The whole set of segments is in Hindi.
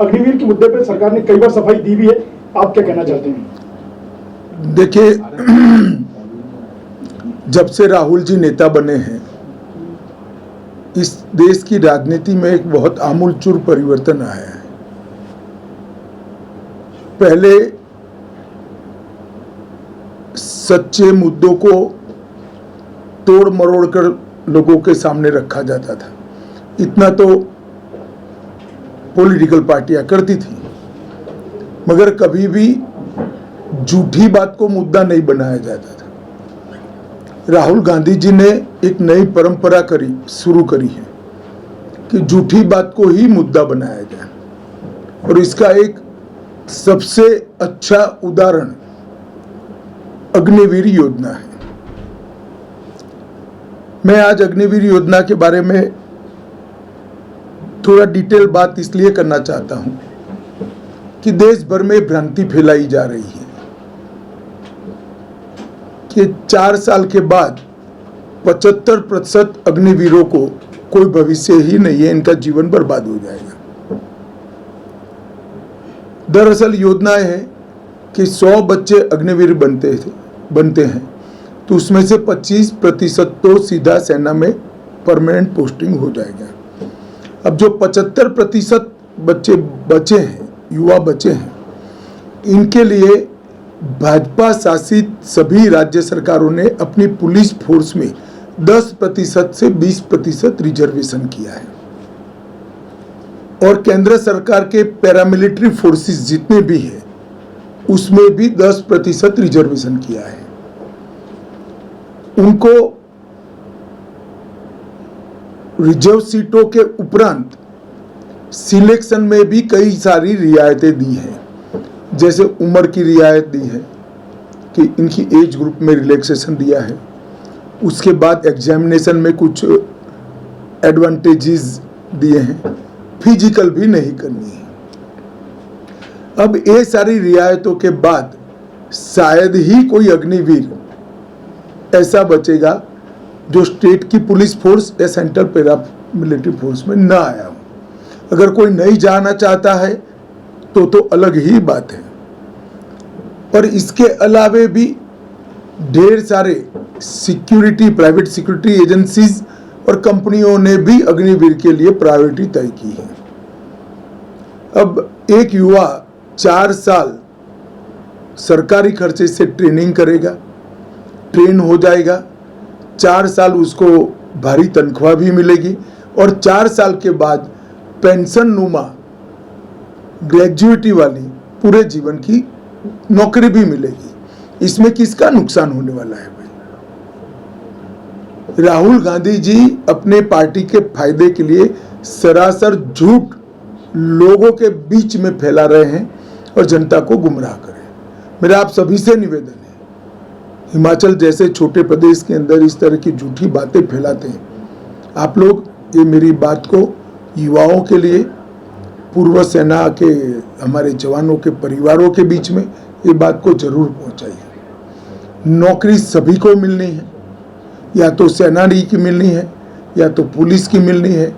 अग्निवीर के मुद्दे पर सरकार ने कई बार सफाई दी भी है, आप क्या कहना चाहते हैं? देखिए, जब से राहुल जी नेता बने हैं, इस देश की राजनीति में एक बहुत आमूलचूल परिवर्तन आया है। पहले सच्चे मुद्दों को तोड़ मरोड़ कर लोगों के सामने रखा जाता था। इतना तो पॉलिटिकल पार्टियां करती थी, मगर कभी भी झूठी बात को मुद्दा नहीं बनाया जाता था। राहुल गांधी जी ने एक नई परंपरा शुरू करी है कि झूठी बात को ही मुद्दा बनाया जाए, और इसका एक सबसे अच्छा उदाहरण अग्निवीर योजना है। मैं आज अग्निवीर योजना के बारे में थोड़ा डिटेल बात इसलिए करना चाहता हूं कि देश भर में भ्रांति फैलाई जा रही है कि 4 साल के बाद 75% अग्निवीरों को कोई भविष्य ही नहीं है, इनका जीवन बर्बाद हो जाएगा। दरअसल योजना है कि 100 बच्चे अग्निवीर बनते हैं तो उसमें से 25% तो सीधा सेना में परमानेंट पोस्टिंग हो जाएगा। अब जो 75% बच्चे बचे हैं, युवा बचे हैं, इनके लिए भाजपा शासित सभी राज्य सरकारों ने अपनी पुलिस फोर्स में 10% से 20% रिजर्वेशन किया है, और केंद्र सरकार के पैरामिलिट्री फोर्सेस जितने भी हैं उसमें भी 10% रिजर्वेशन किया है। उनको रिजर्व सीटों के उपरांत सिलेक्शन में भी कई सारी रियायतें दी हैं, जैसे उम्र की रियायत दी है कि इनकी एज ग्रुप में रिलैक्सेशन दिया है। उसके बाद एग्जामिनेशन में कुछ एडवांटेजेस दिए हैं, फिजिकल भी नहीं करनी है। अब ये सारी रियायतों के बाद शायद ही कोई अग्निवीर ऐसा बचेगा जो स्टेट की पुलिस फोर्स या सेंट्रल पैरा मिलिट्री फोर्स में ना आया हो। अगर कोई नहीं जाना चाहता है तो अलग ही बात है। और इसके अलावे भी ढेर सारे प्राइवेट सिक्योरिटी एजेंसीज और कंपनियों ने भी अग्निवीर के लिए प्रायोरिटी तय की है। अब एक युवा 4 साल सरकारी खर्चे से ट्रेनिंग करेगा, ट्रेन हो जाएगा, 4 साल उसको भारी तनख्वाह भी मिलेगी, और 4 साल के बाद पेंशन नुमा ग्रेजुएटी वाली पूरे जीवन की नौकरी भी मिलेगी। इसमें किसका नुकसान होने वाला है भाई? राहुल गांधी जी अपने पार्टी के फायदे के लिए सरासर झूठ लोगों के बीच में फैला रहे हैं और जनता को गुमराह कर रहे हैं। मेरा आप सभी से निवेदन है, हिमाचल जैसे छोटे प्रदेश के अंदर इस तरह की झूठी बातें फैलाते हैं, आप लोग ये मेरी बात को युवाओं के लिए, पूर्व सेना के हमारे जवानों के परिवारों के बीच में ये बात को जरूर पहुंचाइए। नौकरी सभी को मिलनी है, या तो सेना की मिलनी है, या तो पुलिस की मिलनी है,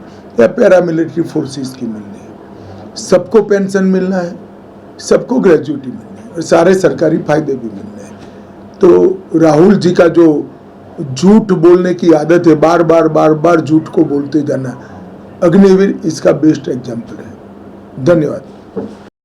या पैरामिलिट्री फोर्सेस की मिलनी है। सबको पेंशन मिलना है, सबको ग्रेजुएटी मिलनी है, और सारे सरकारी फायदे भी मिलने हैं। तो राहुल जी का जो झूठ बोलने की आदत है, बार बार झूठ को बोलते जाना, अग्निवीर इसका बेस्ट एग्जाम्पल है। धन्यवाद।